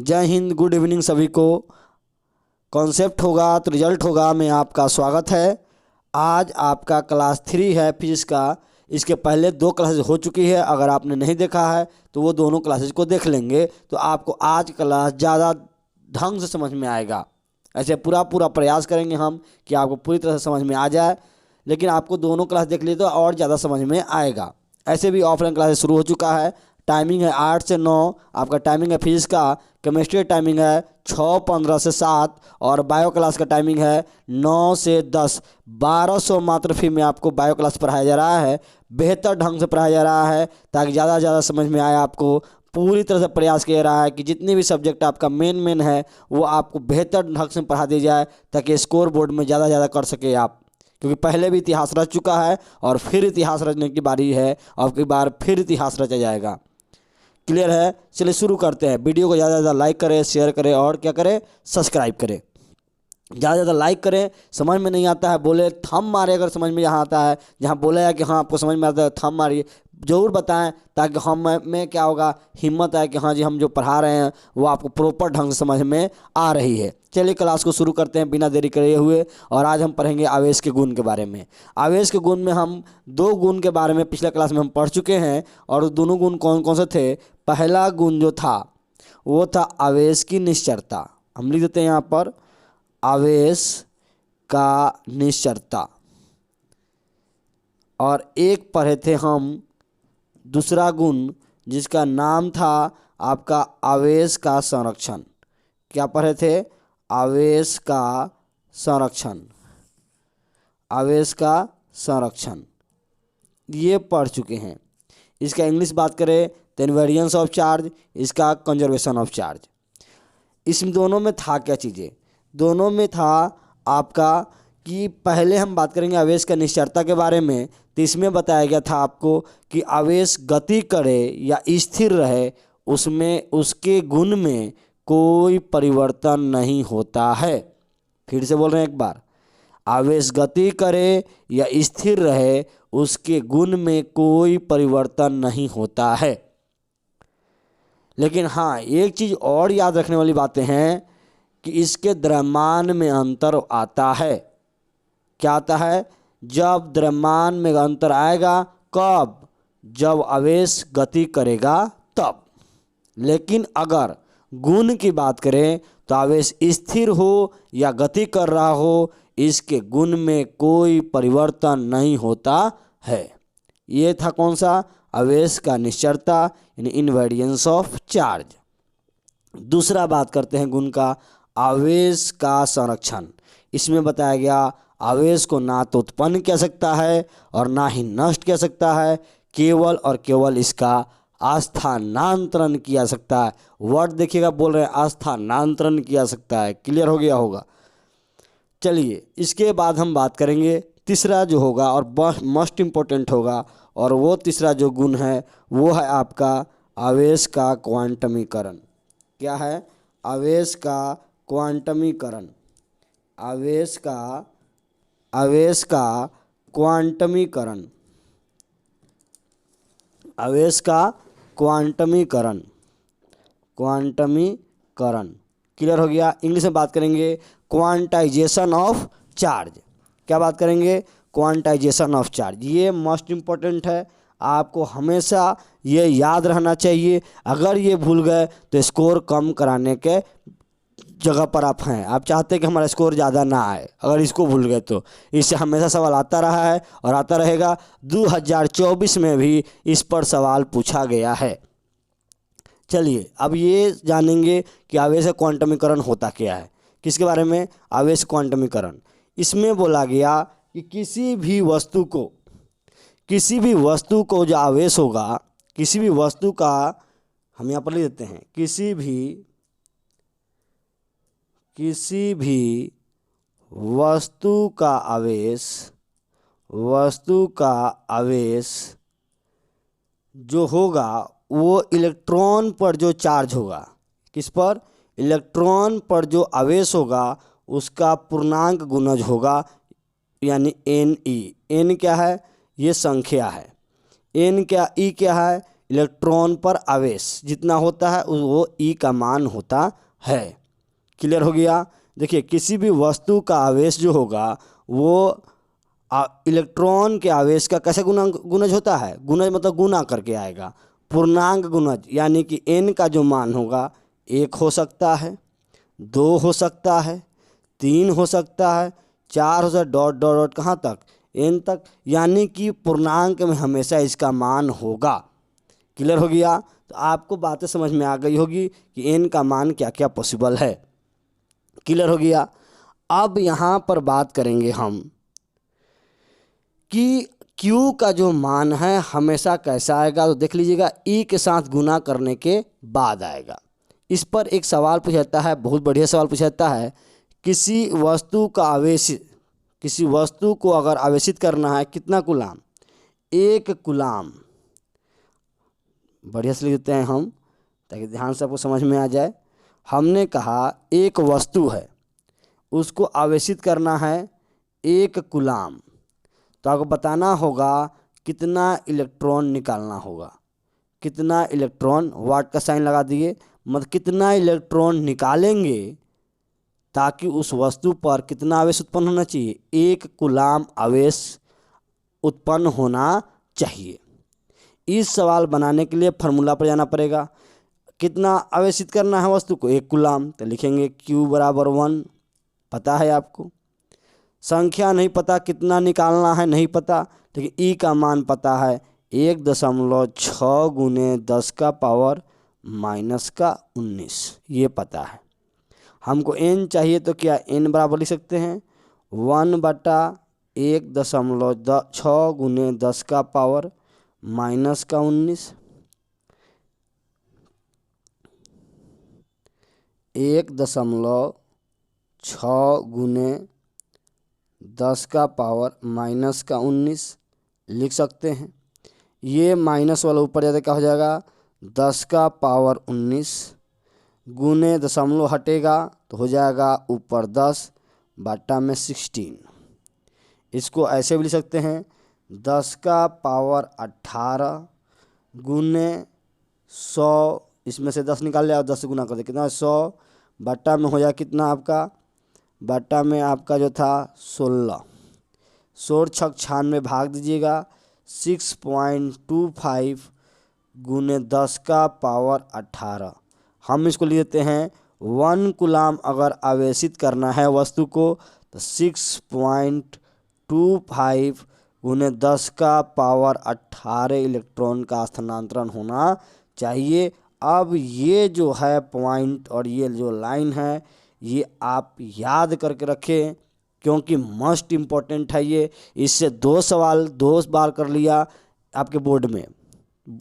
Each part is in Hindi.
जय हिंद, गुड इवनिंग सभी को। कॉन्सेप्ट होगा तो रिजल्ट होगा में आपका स्वागत है। आज आपका क्लास 3 है फिजिक्स का। इसके पहले 2 क्लासेज हो चुकी है। अगर आपने नहीं देखा है तो वो दोनों क्लासेज को देख लेंगे तो आपको आज क्लास ज़्यादा ढंग से समझ में आएगा। ऐसे पूरा प्रयास करेंगे हम कि आपको पूरी तरह से समझ में आ जाए, लेकिन आपको दोनों क्लास देख लिए तो और ज़्यादा समझ में आएगा। ऐसे भी ऑफलाइन क्लासेस शुरू हो चुका है। टाइमिंग है 8 से 9 आपका टाइमिंग है फिजिक्स का। केमिस्ट्री टाइमिंग है 6:15 से 7 और बायो क्लास का टाइमिंग है 9 से 10। 1200 मात्र फी में आपको बायो क्लास पढ़ाया जा रहा है। बेहतर ढंग से पढ़ाया जा रहा है ताकि ज़्यादा से ज़्यादा समझ में आए। आपको पूरी तरह से प्रयास किया जा रहा है कि जितने भी सब्जेक्ट आपका मेन है वो आपको बेहतर ढंग से पढ़ा दी जाए ताकि स्कोर बोर्ड में ज़्यादा ज़्यादा कर सके आप, क्योंकि पहले भी इतिहास रच चुका है और फिर इतिहास रचने की बारी है। और की बार फिर इतिहास रचा जाएगा। क्लियर है? चलिए शुरू करते हैं। वीडियो को ज़्यादा से ज़्यादा लाइक करें, शेयर करें और क्या करें, सब्सक्राइब करें। ज़्यादा से ज़्यादा लाइक करें। समझ में नहीं आता है बोले थंब मारे। अगर समझ में यहाँ आता है, जहाँ बोला है कि हाँ आपको समझ में आता है थंब मारिए, ज़रूर बताएं ताकि हम में क्या होगा, हिम्मत है कि हाँ जी हम जो पढ़ा रहे हैं वो आपको प्रॉपर ढंग से समझ में आ रही है। चलिए क्लास को शुरू करते हैं बिना देरी करे हुए। और आज हम पढ़ेंगे आवेश के गुण के बारे में। आवेश के गुण में हम 2 गुण के बारे में पिछले क्लास में हम पढ़ चुके हैं। और दोनों गुण कौन कौन से थे? पहला गुण जो था वो था आवेश की निश्चरता। हम लिख देते हैं यहाँ पर आवेश का निश्चरता। और एक पढ़े थे हम दूसरा गुण जिसका नाम था आपका आवेश का संरक्षण। क्या पढ़े थे? आवेश का संरक्षण। आवेश का संरक्षण ये पढ़ चुके हैं। इसका इंग्लिश बात करें तो इनवेरियंस ऑफ चार्ज, इसका कंजर्वेशन ऑफ चार्ज। इसमें दोनों में था क्या चीज़ें? दोनों में था आपका कि पहले हम बात करेंगे आवेश का निश्चरता के बारे में। तो इसमें बताया गया था आपको कि आवेश गति करे या स्थिर रहे उसमें उसके गुण में कोई परिवर्तन नहीं होता है। फिर से बोल रहे हैं एक बार, आवेश गति करे या स्थिर रहे उसके गुण में कोई परिवर्तन नहीं होता है। लेकिन हाँ, एक चीज़ और याद रखने वाली बातें हैं कि इसके द्रव्यमान में अंतर आता है। क्या आता है? जब द्रव्यमान में अंतर आएगा कब? जब आवेश गति करेगा तब। लेकिन अगर गुण की बात करें तो आवेश स्थिर हो या गति कर रहा हो इसके गुण में कोई परिवर्तन नहीं होता है। ये था कौन सा? आवेश का निश्चरता यानी इनवेरियंस ऑफ चार्ज। दूसरा बात करते हैं गुण का, आवेश का संरक्षण। इसमें बताया गया आवेश को ना तो उत्पन्न किया सकता है और ना ही नष्ट किया सकता है, केवल और केवल इसका स्थानांतरण किया सकता है। वर्ड देखिएगा, बोल रहे हैं स्थानांतरण किया सकता है। क्लियर हो गया होगा। चलिए इसके बाद हम बात करेंगे तीसरा जो होगा और मोस्ट इम्पोर्टेंट होगा, और वो तीसरा जो गुण है वो है आपका आवेश का क्वांटमीकरण। क्या है? आवेश का क्वांटमीकरण। आवेश का क्वांटमीकरण। आवेश का क्वांटमीकरण। क्वांटमीकरण क्लियर हो गया। इंग्लिश में बात करेंगे क्वांटाइजेशन ऑफ चार्ज। क्या बात करेंगे? Quantization of charge. ये मोस्ट इम्पोर्टेंट है, आपको हमेशा ये याद रहना चाहिए। अगर ये भूल गए तो स्कोर कम कराने के जगह पर आप हैं। आप चाहते हैं कि हमारा स्कोर ज़्यादा ना आए, अगर इसको भूल गए तो। इससे हमेशा सवाल आता रहा है और आता रहेगा। 2024 में भी इस पर सवाल पूछा गया है। चलिए अब ये जानेंगे कि आवेश क्वांटमीकरण होता क्या है। किसके बारे में? आवेश क्वांटमीकरण। इसमें बोला गया कि किसी भी वस्तु को जो आवेश होगा, किसी भी वस्तु का, हम यहाँ पर लिख देते हैं, किसी भी वस्तु का आवेश जो होगा वो इलेक्ट्रॉन पर जो चार्ज होगा, किस पर? इलेक्ट्रॉन पर जो आवेश होगा उसका पूर्णांक गुणज होगा, यानी Ne। N क्या है? ये संख्या है। N क्या, E क्या है? इलेक्ट्रॉन पर आवेश जितना होता है वो ई का मान होता है। क्लियर हो गया। देखिए किसी भी वस्तु का आवेश जो होगा वो इलेक्ट्रॉन के आवेश का कैसे गुणज होता है, गुणज मतलब गुना करके आएगा। पूर्णांक गुणज यानी कि n का जो मान होगा 1 हो सकता है, 2 हो सकता है, 3 हो सकता है, 4 हो सकता है, डॉट डॉट डॉट कहाँ तक, n तक, यानी कि पूर्णांक में हमेशा इसका मान होगा। क्लियर हो गया। तो आपको बातें समझ में आ गई होगी कि n का मान क्या क्या पॉसिबल है। क्लियर हो गया। अब यहाँ पर बात करेंगे हम कि Q का जो मान है हमेशा कैसा आएगा। तो देख लीजिएगा E के साथ गुना करने के बाद आएगा। इस पर एक सवाल पूछा जाता है, बहुत बढ़िया सवाल पूछा जाता है। किसी वस्तु का आवेश, किसी वस्तु को अगर आवेशित करना है कितना कूलाम, 1 कूलाम। बढ़िया से लिख देते हैं हम ताकि ध्यान से आपको समझ में आ जाए। हमने कहा एक वस्तु है, उसको आवेशित करना है 1 कूलाम, तो आपको बताना होगा कितना इलेक्ट्रॉन निकालना होगा। कितना इलेक्ट्रॉन, वाट का साइन लगा दिए, मतलब कितना इलेक्ट्रॉन निकालेंगे ताकि उस वस्तु पर कितना आवेश उत्पन्न होना चाहिए, 1 कूलाम आवेश उत्पन्न होना चाहिए। इस सवाल बनाने के लिए फार्मूला पर जाना पड़ेगा। कितना आवेशित करना है वस्तु को, 1 कूलाम, तो लिखेंगे Q बराबर 1, पता है आपको। संख्या नहीं पता, कितना निकालना है नहीं पता, लेकिन ई का मान पता है 1.6 गुने 10 का पावर माइनस का 19, ये पता है। हमको n चाहिए तो क्या n बराबर लिख सकते हैं 1/1.6 गुने 10 का पावर माइनस का 19, 1.6 गुने 10 का पावर माइनस का 19 लिख सकते हैं। ये माइनस वाला ऊपर जाते क्या हो जाएगा, 10 का पावर 19 गुने दशमलव हटेगा तो हो जाएगा ऊपर 10 बटा में 16। इसको ऐसे भी लिख सकते हैं 10 का पावर 18 गुने 100, इसमें से 10 निकाल लिया और 10 से गुना कर दे, कितना 100 बटा में हो जाए कितना आपका, बटा में आपका जो था 16, 16×96 भाग दीजिएगा 6.25 गुने 10 का पावर 18। हम इसको लिख देते हैं 1 कूलाम अगर आवेशित करना है वस्तु को तो 6.25 गुने 10 का पावर 18 इलेक्ट्रॉन का स्थानांतरण होना चाहिए। अब ये जो है पॉइंट और ये जो लाइन है ये आप याद करके रखें क्योंकि मस्ट इम्पॉर्टेंट है ये। इससे 2 सवाल 2 बार कर लिया आपके बोर्ड में,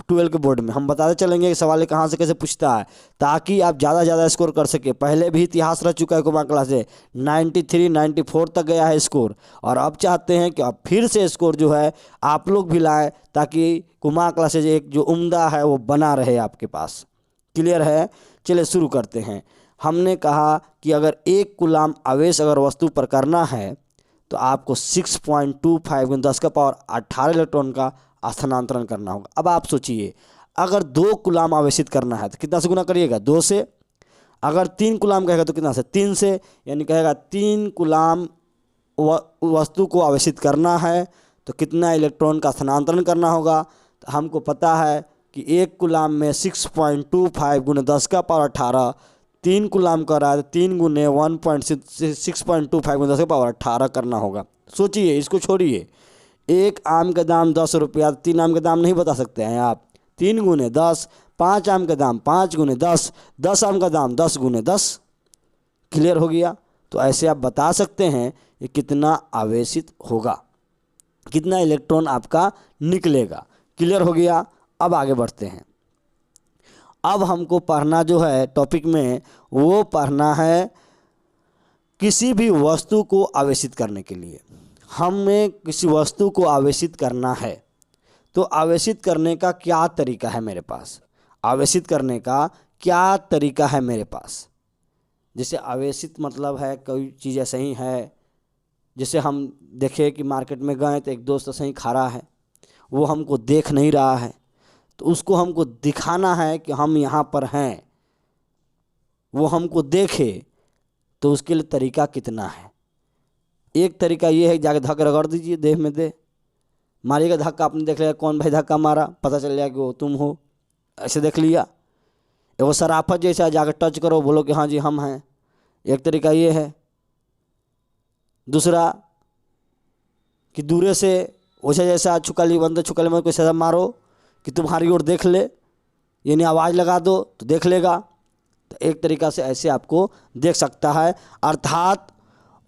12 के बोर्ड में। हम बताते चलेंगे कि सवाल कहाँ से कैसे पूछता है ताकि आप ज़्यादा से ज़्यादा स्कोर कर सके। पहले भी इतिहास रह चुका है कुमार क्लास से, 93 94 तक गया है स्कोर, और अब चाहते हैं कि अब फिर से स्कोर जो है आप लोग भी लाएँ ताकि कुमार क्लासेज एक जो उम्दा है वो बना रहे आपके पास। क्लियर है। चलिए शुरू करते हैं। हमने कहा कि अगर 1 कूलाम आवेश अगर वस्तु पर करना है तो आपको 6.25 गुने 10 का पावर 18 इलेक्ट्रॉन का स्थानांतरण करना होगा। अब आप सोचिए अगर 2 कूलाम आवेशित करना है तो कितना से गुना करिएगा, 2 से। अगर 3 कूलाम कहेगा तो कितना से, 3 से, यानी कहेगा 3 कूलाम वस्तु को आवेशित करना है तो कितना इलेक्ट्रॉन का स्थानांतरण करना होगा। तो हमको पता है कि 1 कूलाम में 6.25 गुने 10 का पावर 18, 3 कूलाम कर रहा है तो 3 गुने 6.25 गुने 10 का पावर 18 करना होगा। सोचिए, इसको छोड़िए, 1 आम का दाम 10 रुपया, 3 आम का दाम नहीं बता सकते हैं आप, 3 गुने 10, 5 आम का दाम 5 गुने 10, 10 आम का दाम 10 गुने 10। क्लियर हो गया। तो ऐसे आप बता सकते हैं कि कितना आवेशित होगा, कितना इलेक्ट्रॉन आपका निकलेगा। क्लियर हो गया। अब आगे बढ़ते हैं। अब हमको पढ़ना जो है टॉपिक में वो पढ़ना है किसी भी वस्तु को आवेशित करने के लिए। हमें किसी वस्तु को आवेशित करना है तो आवेशित करने का क्या तरीका है मेरे पास, आवेशित करने का क्या तरीका है मेरे पास। जैसे आवेशित मतलब है कोई चीज़ ऐसे ही है, जैसे हम देखें कि मार्केट में गए तो एक दोस्त ऐसे ही खड़ा है, वो हमको देख नहीं रहा है, तो उसको हमको दिखाना है कि हम यहाँ पर हैं, वो हमको देखे, तो उसके लिए तरीका कितना है। एक तरीका ये है जाके धक्का रगड़ दीजिए, देह में दे मारिएगा धक्का, आपने देख लिया कौन भाई धक्का मारा, पता चल जाएगा कि वो तुम हो, ऐसे देख लिया। वो शराफत जैसा जाकर टच करो, बोलो कि हाँ जी हम हैं, एक तरीका ये है। दूसरा कि दूरे से ओछा जैसा छुकाली बंद छुकाली में कोई सजा मारो कि तुम्हारी ओर देख ले, यानी आवाज़ लगा दो तो देख लेगा। तो एक तरीका से ऐसे आपको देख सकता है। अर्थात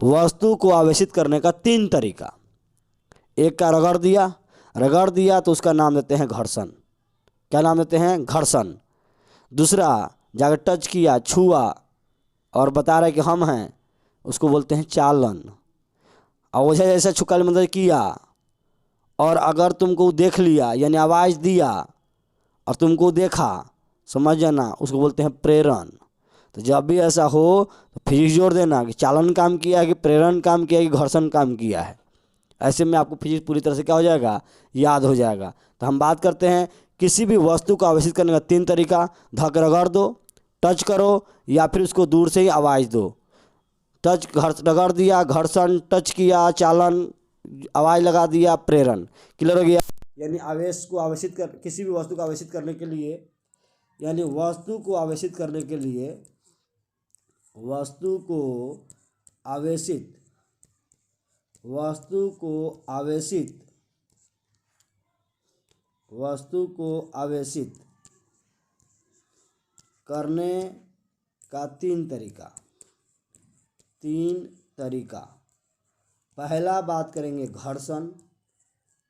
वस्तु को आवेशित करने का 3 तरीका। एक का रगड़ दिया तो उसका नाम देते हैं घर्षण। क्या नाम देते हैं? घर्षण। दूसरा जाकर टच किया, छुआ और बता रहे कि हम हैं, उसको बोलते हैं चालन। और वैसे जैसे छुकाल मतलब किया और अगर तुमको देख लिया यानी आवाज़ दिया और तुमको देखा, समझ जाना, उसको बोलते हैं प्रेरण। तो जब भी ऐसा हो तो फिजिक्स जोड़ देना कि चालन काम किया है कि प्रेरण काम किया है कि घर्षण काम किया है। ऐसे में आपको फिजिक्स पूरी तरह से क्या हो जाएगा? याद हो जाएगा। तो हम बात करते हैं किसी भी वस्तु को आवेशित करने का 3 तरीका। धक रगड़ दो, टच करो या फिर उसको दूर से ही आवाज़ दो। टच रगड़ दिया, घर्षण, टच किया, चालन, आवाज़ लगा दिया, प्रेरण। क्लियर हो गया? यानी आवेश को आवेशित कर किसी भी वस्तु को आवेशित करने के लिए, यानी वस्तु को आवेशित करने के लिए वस्तु को आवेशित करने का 3 तरीका। पहला बात करेंगे घर्षण,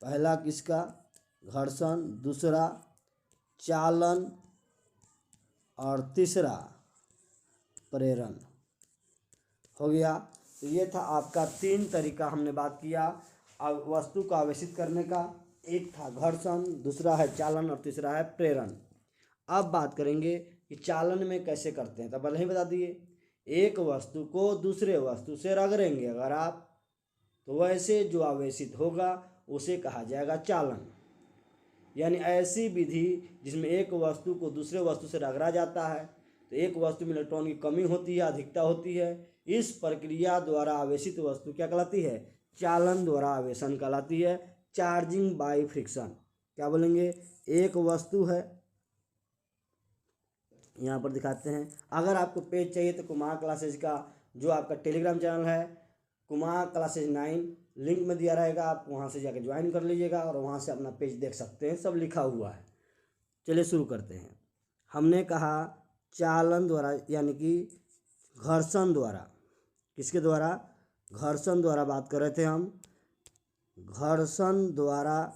पहला किसका? घर्षण। दूसरा चालन और तीसरा प्रेरण। हो गया। तो ये था आपका 3 तरीका हमने बात किया वस्तु को आवेशित करने का। एक था घर्षण, दूसरा है चालन और तीसरा है प्रेरण। अब बात करेंगे कि चालन में कैसे करते हैं। तो पहले ही बता दिए, एक वस्तु को दूसरे वस्तु से रगड़ेंगे अगर आप, तो वैसे जो आवेशित होगा उसे कहा जाएगा चालन। यानी ऐसी विधि जिसमें एक वस्तु को दूसरे वस्तु से रगड़ा जाता है, तो एक वस्तु में इलेक्ट्रॉन की कमी होती है, अधिकता होती है। इस प्रक्रिया द्वारा आवेशित वस्तु क्या कहलाती है? चालन द्वारा आवेशन कहलाती है। Charging by friction. क्या बोलेंगे? एक वस्तु है, यहाँ पर दिखाते हैं। अगर आपको पेज चाहिए तो कुमार क्लासेज का जो आपका टेलीग्राम चैनल है, कुमार क्लासेज 9, लिंक में दिया रहेगा, आप वहाँ से जाकर ज्वाइन कर लीजिएगा और वहाँ से अपना पेज देख सकते हैं, सब लिखा हुआ है। चलिए शुरू करते हैं। हमने कहा चालन द्वारा यानी कि घर्षण द्वारा। किसके द्वारा? घर्षण द्वारा बात कर रहे थे हम। घर्षण द्वारा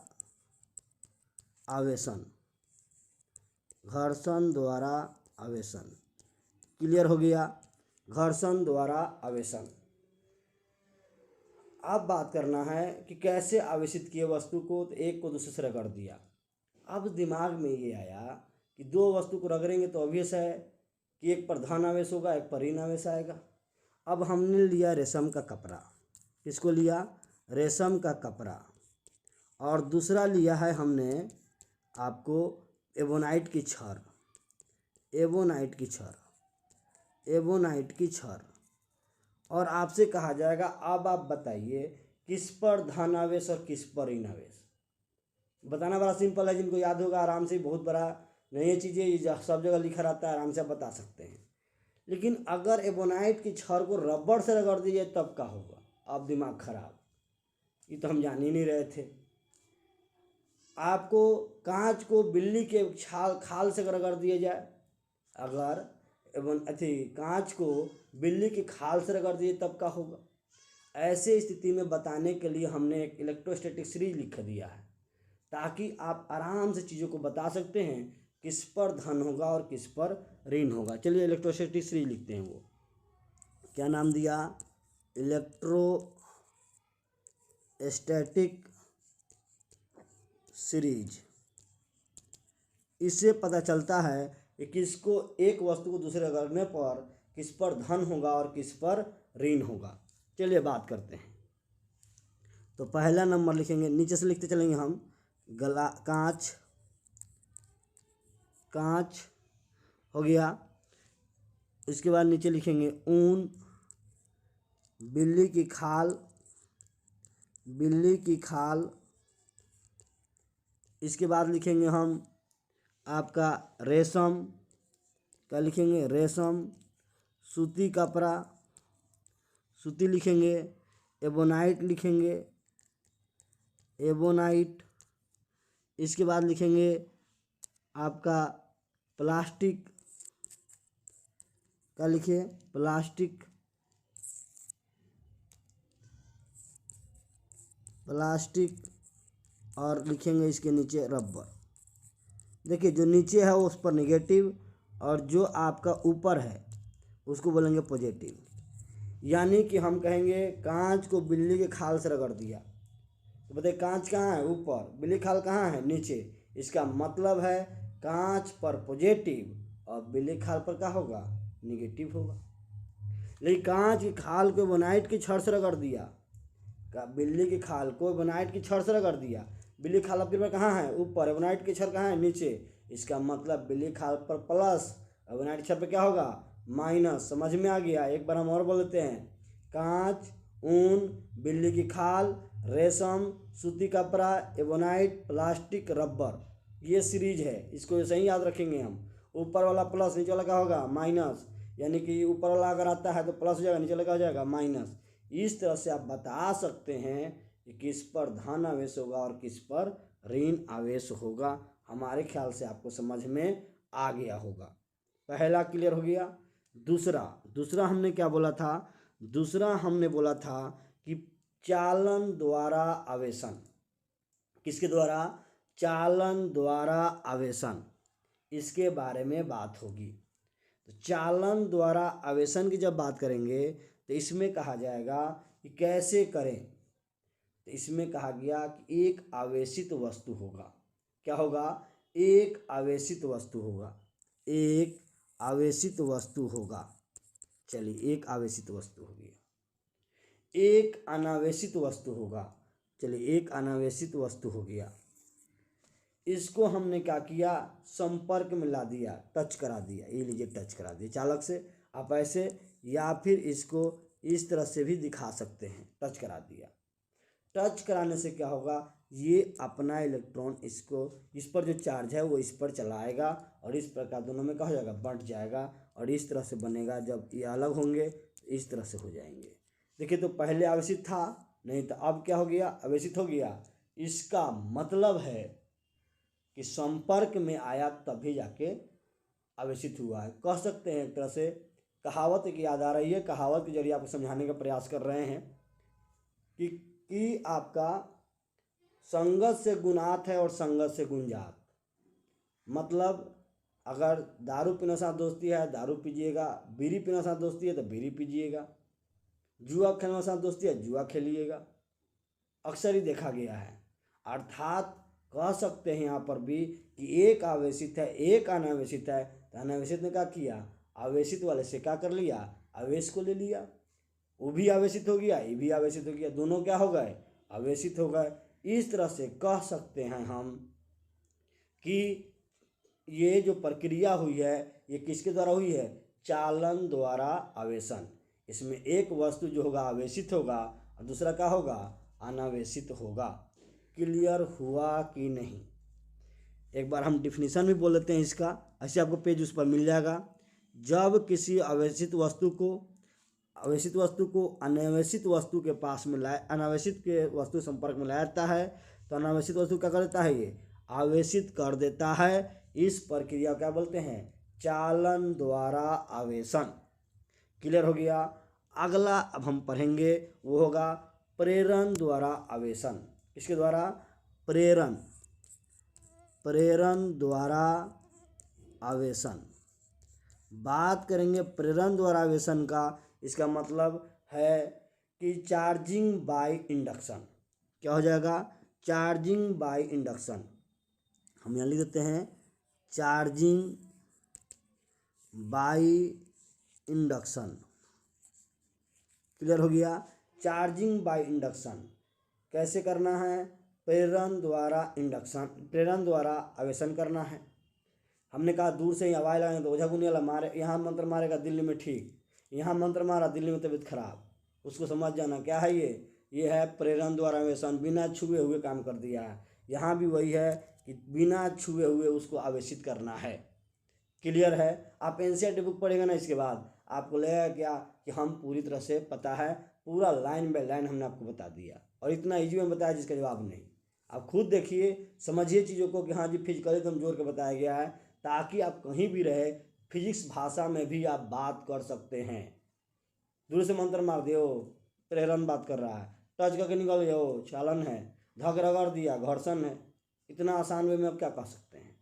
आवेशन, घर्षण द्वारा आवेशन। क्लियर हो गया? घर्षण द्वारा आवेशन। अब बात करना है कि कैसे आवेशित किए वस्तु को। तो एक को दूसरे से रगड़ दिया। अब दिमाग में ये आया कि 2 वस्तु को रगड़ेंगे तो ऑब्वियस है कि एक पर धन आवेश होगा, एक पर ऋण आवेश आएगा। अब हमने लिया रेशम का कपड़ा। किसको लिया? रेशम का कपड़ा। और दूसरा लिया है हमने आपको एबोनाइट की छड़, एबोनाइट की छड़। और आपसे कहा जाएगा अब आप बताइए किस पर धन आवेश और किस पर ऋण आवेश। बताना बड़ा सिंपल है, जिनको याद होगा आराम से, बहुत बड़ा नहीं है चीज़ें, ये सब जगह लिखा रहता है, आराम से आप बता सकते हैं। लेकिन अगर एबोनाइट की छड़ को रबड़ से रगड़ दीजिए तब क्या होगा? आप दिमाग खराब, ये तो हम जान ही नहीं रहे थे। आपको कांच को बिल्ली के खाल से रगड़ दिया जाए, अगर कांच को बिल्ली की खाल से रगड़ दिए तब क्या होगा? ऐसे स्थिति में बताने के लिए हमने एक इलेक्ट्रोस्टैटिक सीरीज लिख दिया है, ताकि आप आराम से चीज़ों को बता सकते हैं किस पर धन होगा और किस पर ऋण होगा। चलिए इलेक्ट्रोस्टैटिक सीरीज लिखते हैं। वो क्या नाम दिया? Electrostatic series. इससे पता चलता है कि किसको एक वस्तु को दूसरे रगड़ने पर किस पर धन होगा और किस पर ऋण होगा। चलिए बात करते हैं। तो पहला नंबर लिखेंगे, नीचे से लिखते चलेंगे हम। कांच कांच हो गया। इसके बाद नीचे लिखेंगे ऊन, बिल्ली की खाल, बिल्ली की खाल। इसके बाद लिखेंगे हम आपका रेशम, क्या लिखेंगे, रेशम। सूती कपड़ा, सूती लिखेंगे। एबोनाइट लिखेंगे, एबोनाइट। इसके बाद लिखेंगे आपका प्लास्टिक, क्या लिखिए, प्लास्टिक, प्लास्टिक। और लिखेंगे इसके नीचे रबर। देखिए जो नीचे है उस पर निगेटिव और जो आपका ऊपर है उसको बोलेंगे पॉजिटिव। यानी कि हम कहेंगे कांच को बिल्ली के खाल से रगड़ दिया, तो बताइए कांच कहाँ है, ऊपर, बिल्ली खाल कहाँ है, नीचे। इसका मतलब है कांच पर पॉजिटिव और बिल्ली खाल पर क्या होगा, निगेटिव होगा। लेकिन कांच की खाल को एबोनाइट की छड़ से रगड़ दिया, का बिल्ली की खाल को एबोनाइट की छड़ से रगड़ दिया। बिल्ली खाल आपके पर कहाँ है, ऊपर, एबोनाइट की छड़ कहाँ है, नीचे। इसका मतलब बिल्ली खाल पर प्लस, एबोनाइट छड़ पर क्या होगा, माइनस। समझ में आ गया। एक बार हम और बोल देते हैं, कांच, ऊन, बिल्ली की खाल, रेशम, सूती कपड़ा, एबोनाइट, प्लास्टिक, रबर। ये सीरीज है, इसको ऐसे ही याद रखेंगे हम। ऊपर वाला प्लस, नीचे वाला क्या होगा, माइनस। यानी कि ऊपर वाला अगर आता है तो प्लस हो जाएगा, नीचे वाला क्या हो जाएगा, माइनस। इस तरह से आप बता सकते हैं कि किस पर धन आवेश होगा और किस पर ऋण आवेश होगा। हमारे ख्याल से आपको समझ में आ गया होगा। पहला क्लियर हो गया। दूसरा हमने क्या बोला था, दूसरा हमने बोला था कि चालन द्वारा आवेशन। किसके द्वारा, चालन द्वारा आवेशन। इसके बारे में बात होगी। तो चालन द्वारा आवेशन की जब बात करेंगे तो इसमें कहा जाएगा कि कैसे करें। तो इसमें कहा गया कि एक आवेशित वस्तु होगा। क्या होगा, एक आवेशित वस्तु होगा, एक आवेशित वस्तु होगा। चलिए एक आवेशित वस्तु हो गया। एक अनावेशित वस्तु होगा। चलिए एक अनावेशित वस्तु हो गया। इसको हमने क्या किया, संपर्क में ला दिया, टच करा दिया। ये लीजिए टच करा दिया चालक से। आप ऐसे या फिर इसको इस तरह से भी दिखा सकते हैं, टच करा दिया। टच कराने से क्या होगा, ये अपना इलेक्ट्रॉन इसको, इस पर जो चार्ज है वो इस पर चलाएगा और इस प्रकार दोनों में क्या हो जाएगा, बंट जाएगा और इस तरह से बनेगा। जब ये अलग होंगे तो इस तरह से हो जाएंगे। देखिए तो पहले आवेशित था नहीं, तो अब क्या हो गया, आवेशित हो गया। इसका मतलब है कि संपर्क में आया तभी जाके आवेशित हुआ है। कह सकते हैं एक तरह से, कहावत की याद आ रही है, कहावत के जरिए आपको समझाने का प्रयास कर रहे हैं कि आपका संगत से गुणात है और संगत से गुंजात। मतलब अगर दारू पीने साथ दोस्ती है, दारू पीजिएगा। बीड़ी पीने साथ दोस्ती है तो बीड़ी पीजिएगा। जुआ खेलने साथ दोस्ती है, जुआ खेलिएगा। अक्सर ही देखा गया है। अर्थात कह सकते हैं यहाँ पर भी कि एक आवेशित है, एक अनावेशित है। तो अनावेशित ने क्या किया, आवेशित वाले से क्या कर लिया, आवेश को ले लिया। वो भी आवेशित हो गया, ये भी आवेशित हो गया, दोनों क्या हो गए, आवेशित हो गए। इस तरह से कह सकते हैं हम कि ये जो प्रक्रिया हुई है ये किसके द्वारा हुई है, चालन द्वारा आवेशन। इसमें एक वस्तु जो होगा आवेशित होगा और दूसरा क्या होगा, अनावेशित होगा। क्लियर हुआ कि नहीं। एक बार हम डिफिनीशन भी बोल देते हैं इसका, ऐसे आपको पेज उस पर मिल जाएगा। जब किसी आवेशित वस्तु को अनावेशित वस्तु के पास में लाए, अनावेशित के वस्तु संपर्क में लाया जाता है तो अनावेशित वस्तु क्या कर देता है, ये आवेशित कर देता है। इस प्रक्रिया क्या बोलते हैं, चालन द्वारा आवेशन। क्लियर हो गया। अगला अब हम पढ़ेंगे वो होगा प्रेरण द्वारा आवेशन। किसके द्वारा, प्रेरण, प्रेरण द्वारा आवेशन। बात करेंगे प्रेरण द्वारा आवेशन का। इसका मतलब है कि चार्जिंग बाय इंडक्शन। क्या हो जाएगा, चार्जिंग बाय इंडक्शन। हम यहाँ लिख देते हैं चार्जिंग बाय इंडक्शन। क्लियर हो गया। चार्जिंग बाय इंडक्शन कैसे करना है, प्रेरण द्वारा इंडक्शन, प्रेरण द्वारा आवेशन करना है। हमने कहा दूर से ही हवाई लगाएंगे तो ओझा गुनी वाला मारे, यहाँ मंत्र मारेगा दिल्ली में ठीक, यहाँ मंत्र मारा दिल्ली में तबीयत खराब। उसको समझ जाना क्या है ये है प्रेरण द्वारा आवेशन, बिना छुए हुए काम कर दिया है। यहाँ भी वही है कि बिना छुए हुए उसको आवेशित करना है। क्लियर है? आप एनसीईआरटी बुक पढ़ेगा ना, इसके बाद आपको लगेगा क्या कि हम पूरी तरह से पता है, पूरा लाइन बाय लाइन हमने आपको बता दिया और इतना इजी में बताया जिसका जवाब नहीं। आप खुद देखिए, समझिए चीज़ों को कि हाँ जी फिजिकली एकदम जोड़ के बताया गया है, ताकि आप कहीं भी रहे फिजिक्स भाषा में भी आप बात कर सकते हैं। दूर से मंत्र मार दियो, प्रेरण बात कर रहा है, टच करके निकल जाओ चालन है, धक रगड़ दिया घर्षण है, इतना आसान वे में आप क्या कह सकते हैं।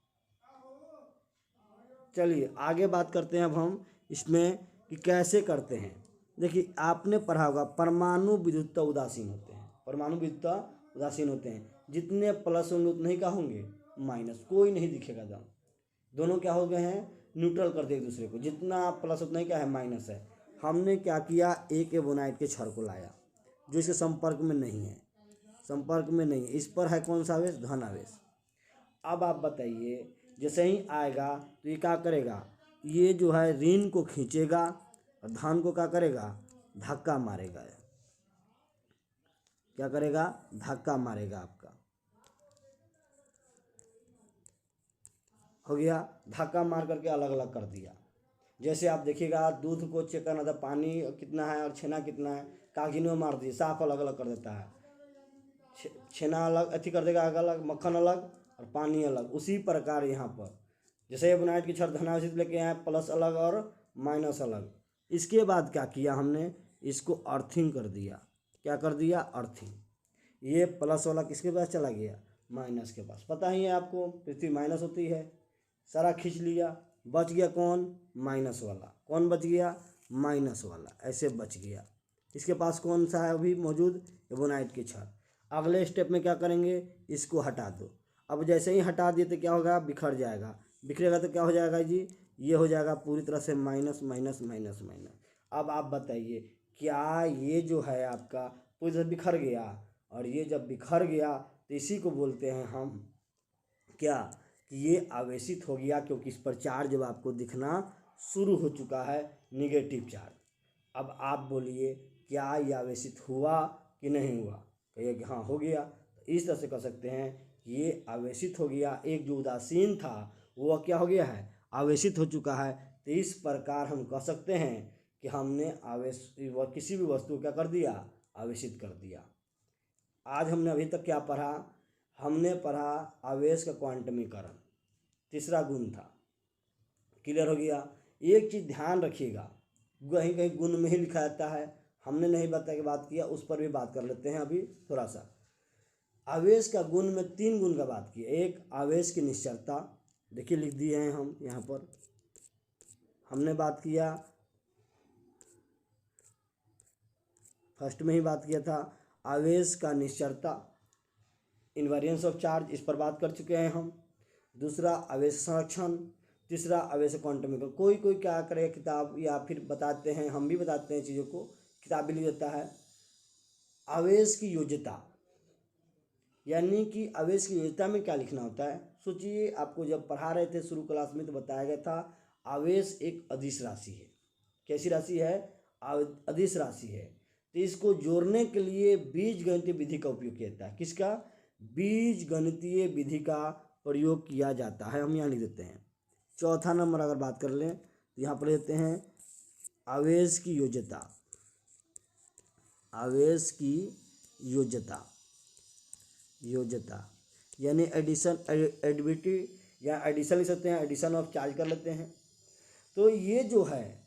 चलिए आगे बात करते हैं अब हम इसमें कि कैसे करते हैं। देखिए आपने पढ़ा होगा परमाणु विद्युतता उदासीन होते हैं, परमाणु विद्युतता उदासीन होते हैं। जितने प्लस होंगे उतने ही क्या होंगे, माइनस, कोई नहीं दिखेगा दम, दोनों क्या हो गए हैं, न्यूट्रल कर दिए एक दूसरे को, जितना प्लस उतना ही क्या है, माइनस है। हमने क्या किया, एक एबोनाइट के छड़ को लाया जो इसके संपर्क में नहीं है, संपर्क में नहीं है, इस पर है कौन सा आवेश, धन आवेश। अब आप बताइए जैसे ही आएगा तो ये क्या करेगा, ये जो है ऋण को खींचेगा और धन को क्या करेगा, धक्का मारेगा। क्या करेगा, धक्का मारेगा। आपका हो गया, धक्का मार करके अलग अलग कर दिया। जैसे आप देखिएगा दूध को चेक करना था, पानी कितना है और छेना कितना है, कागजी में मार दिए साफ अलग अलग कर देता है, छेना अलग अथी कर देगा अलग, मक्खन अलग और पानी अलग। उसी प्रकार यहाँ पर जैसे एबोनाइट की छड़ धनावेशित लेके आए, प्लस अलग और माइनस अलग। इसके बाद क्या किया हमने, इसको अर्थिंग कर दिया। क्या कर दिया, अर्थिंग। ये प्लस वाला किसके पास चला गया, माइनस के पास। पता ही है आपको पृथ्वी माइनस होती है, सारा खींच लिया, बच गया कौन, माइनस वाला। कौन बच गया, माइनस वाला, ऐसे बच गया। इसके पास कौन सा है अभी मौजूद, एबोनाइट की छड़। अगले स्टेप में क्या करेंगे, इसको हटा दो। अब जैसे ही हटा दिए तो क्या होगा, बिखर जाएगा, बिखरेगा तो क्या हो जाएगा जी, ये हो जाएगा पूरी तरह से माइनस माइनस माइनस माइनस। अब आप बताइए क्या ये जो है आपका पूरी तरह बिखर गया, और ये जब बिखर गया तो इसी को बोलते हैं हम क्या, कि ये आवेशित हो गया, क्योंकि इस पर चार्ज जब आपको दिखना शुरू हो चुका है, निगेटिव चार्ज। अब आप बोलिए क्या ये आवेशित हुआ कि नहीं हुआ, कहिए कि हाँ हो गया। तो इस तरह से कह सकते हैं कि ये आवेशित हो गया, एक जो उदासीन था वो क्या हो गया है, आवेशित हो चुका है। तो इस प्रकार हम कह सकते हैं कि हमने किसी भी वस्तु को क्या कर दिया, आवेशित कर दिया। आज हमने अभी तक क्या पढ़ा, हमने पढ़ा आवेश का क्वांटमीकरण, तीसरा गुण था। क्लियर हो गया। एक चीज़ ध्यान रखिएगा, कहीं कहीं गुण में ही लिखा जाता है, हमने नहीं बता के बात किया, उस पर भी बात कर लेते हैं अभी थोड़ा सा। आवेश का गुण में 3 गुण का बात किया। एक आवेश की निश्चलता, देखिए लिख दिए हैं हम यहाँ पर, हमने बात किया फर्स्ट में ही बात किया था आवेश का निश्चलता, इनवेरियंस ऑफ चार्ज, इस पर बात कर चुके हैं हम। दूसरा आवेश संरक्षण, तीसरा आवेश क्वांटमीकरण। कोई कोई क्या करेगा किताब या फिर बताते हैं, हम भी बताते हैं चीज़ों को, किताब भी लिख देता है। आवेश की योज्यता, यानी कि आवेश की योज्यता में क्या लिखना होता है, सोचिए आपको जब पढ़ा रहे थे शुरू क्लास में तो बताया गया था आवेश एक अदिश राशि है। कैसी राशि है, अदिश राशि है। तो इसको जोड़ने के लिए बीजगणितीय विधि का उपयोग किया जाता है। किसका, बीजगणितीय विधि का प्रयोग किया जाता है। हम यहाँ लिख देते हैं। चौथा नंबर अगर बात कर लें तो यहाँ पर देते हैं आवेश की योज्यता, आवेश की योज्यता, योज्यता यानी एडिशन, एडिबिलिटी या एडिशन लिख सकते हैं, एडिशन ऑफ चार्ज कर लेते हैं। तो ये जो है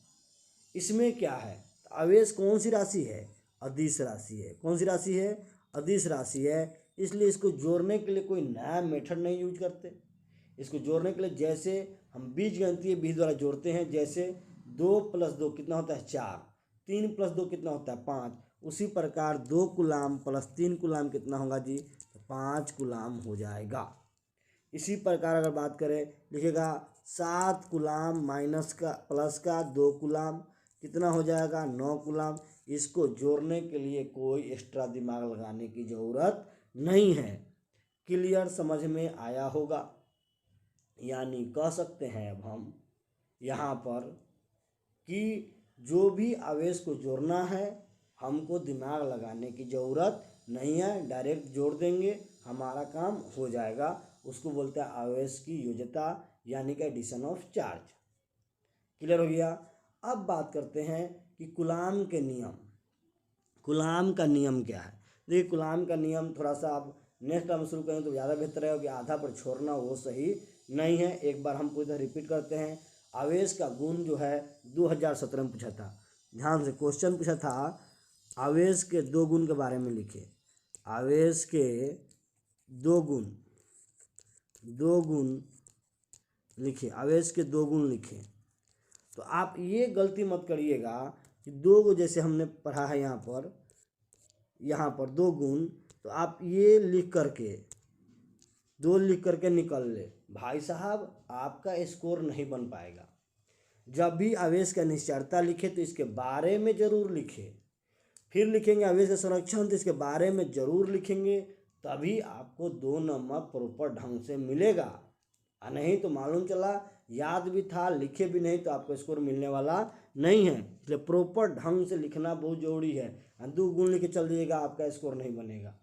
इसमें क्या है, आवेश कौन सी राशि है, अदिश राशि है। कौन सी राशि है, अदिश राशि है। इसलिए इसको जोड़ने के लिए कोई नया मेथड नहीं यूज करते। इसको जोड़ने के लिए जैसे हम बीजगणितीय विधि द्वारा जोड़ते हैं, जैसे 2 + 2 कितना होता है 4, 3 + 2 कितना होता है 5, उसी प्रकार 2 कूलाम + 3 कूलाम कितना होगा जी, 5 कूलाम हो जाएगा। इसी प्रकार अगर बात करें लिखेगा 7 कूलाम माइनस का प्लस का 2 कूलाम कितना हो जाएगा, 9 कूलाम। इसको जोड़ने के लिए कोई एक्स्ट्रा दिमाग लगाने की ज़रूरत नहीं है। क्लियर, समझ में आया होगा। यानी कह सकते हैं अब हम यहाँ पर कि जो भी आवेश को जोड़ना है हमको दिमाग लगाने की ज़रूरत नहीं है, डायरेक्ट जोड़ देंगे हमारा काम हो जाएगा। उसको बोलते हैं आवेश की योज्यता यानी कि एडिशन ऑफ चार्ज। क्लियर हो गया। अब बात करते हैं कि कूलाम के नियम। कूलाम का नियम क्या है? देखिए कूलाम का नियम थोड़ा सा आप नेक्स्ट टाइम शुरू करें तो ज़्यादा बेहतर है, कि आधा पर छोड़ना वो सही नहीं है। एक बार हम पूरी तरह रिपीट करते हैं। आवेश का गुण जो है 2017 में पूछा था, ध्यान से क्वेश्चन पूछा था, आवेश के दो गुण के बारे में लिखे। आवेश के दो गुण लिखे, आवेश के दो गुण लिखे। तो आप ये गलती मत करिएगा कि दो को जैसे हमने पढ़ा है यहाँ पर दो गुण, तो आप ये लिख करके निकल ले, भाई साहब आपका स्कोर नहीं बन पाएगा। जब भी आवेश का निश्चरता लिखे तो इसके बारे में ज़रूर लिखे, फिर लिखेंगे आवेश का संरक्षण तो इसके बारे में ज़रूर लिखेंगे, तभी आपको 2 नंबर प्रॉपर ढंग से मिलेगा। नहीं तो मालूम चला याद भी था लिखे भी नहीं तो आपको स्कोर मिलने वाला नहीं है। इसलिए प्रॉपर ढंग से लिखना बहुत ज़रूरी है। 2 गुण लिख के चल दिएगा आपका स्कोर नहीं बनेगा।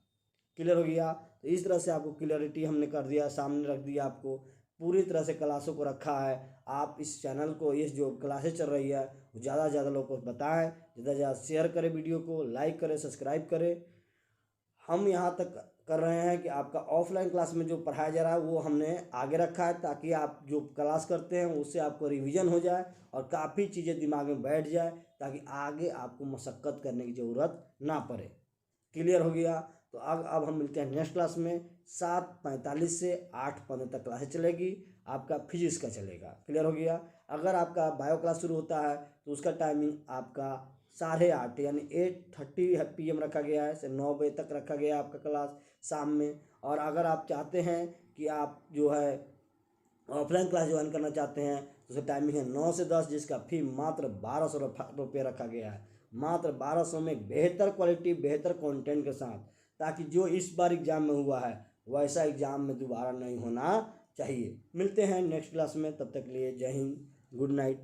क्लियर हो गया। तो इस तरह से आपको क्लियरिटी हमने कर दिया, सामने रख दिया, आपको पूरी तरह से क्लासों को रखा है। आप इस चैनल को, इस जो क्लासेस चल रही है वो ज़्यादा से ज़्यादा लोगों को बताएं, ज़्यादा से ज़्यादा शेयर करें, वीडियो को लाइक करें, सब्सक्राइब करें। हम यहाँ तक कर रहे हैं कि आपका ऑफलाइन क्लास में जो पढ़ाया जा रहा है वो हमने आगे रखा है, ताकि आप जो क्लास करते हैं उससे आपको रिवीजन हो जाए और काफ़ी चीज़ें दिमाग में बैठ जाए, ताकि आगे आपको मशक्क़त करने की ज़रूरत ना पड़े। क्लियर हो गया। तो अब हम मिलते हैं नेक्स्ट क्लास में। 7:45 से 8:15 तक क्लासेस चलेगी, आपका फिजिक्स का चलेगा। क्लियर हो गया। अगर आपका बायो क्लास शुरू होता है तो उसका टाइमिंग आपका 8:30 यानी 8:30 PM रखा गया है, से 9 बजे तक रखा गया है आपका क्लास शाम में। और अगर आप चाहते हैं कि आप जो है ऑफलाइन क्लास ज्वाइन करना चाहते हैं तो उसका टाइमिंग है 9 से 10, जिसका फी मात्र 1200 रुपये रखा गया है। मात्र 1200 में बेहतर क्वालिटी, बेहतर कंटेंट के साथ, ताकि जो इस बार एग्ज़ाम में हुआ है वैसा एग्ज़ाम में दोबारा नहीं होना चाहिए। मिलते हैं नेक्स्ट क्लास में, तब तक के लिए जय हिंद, गुड नाइट।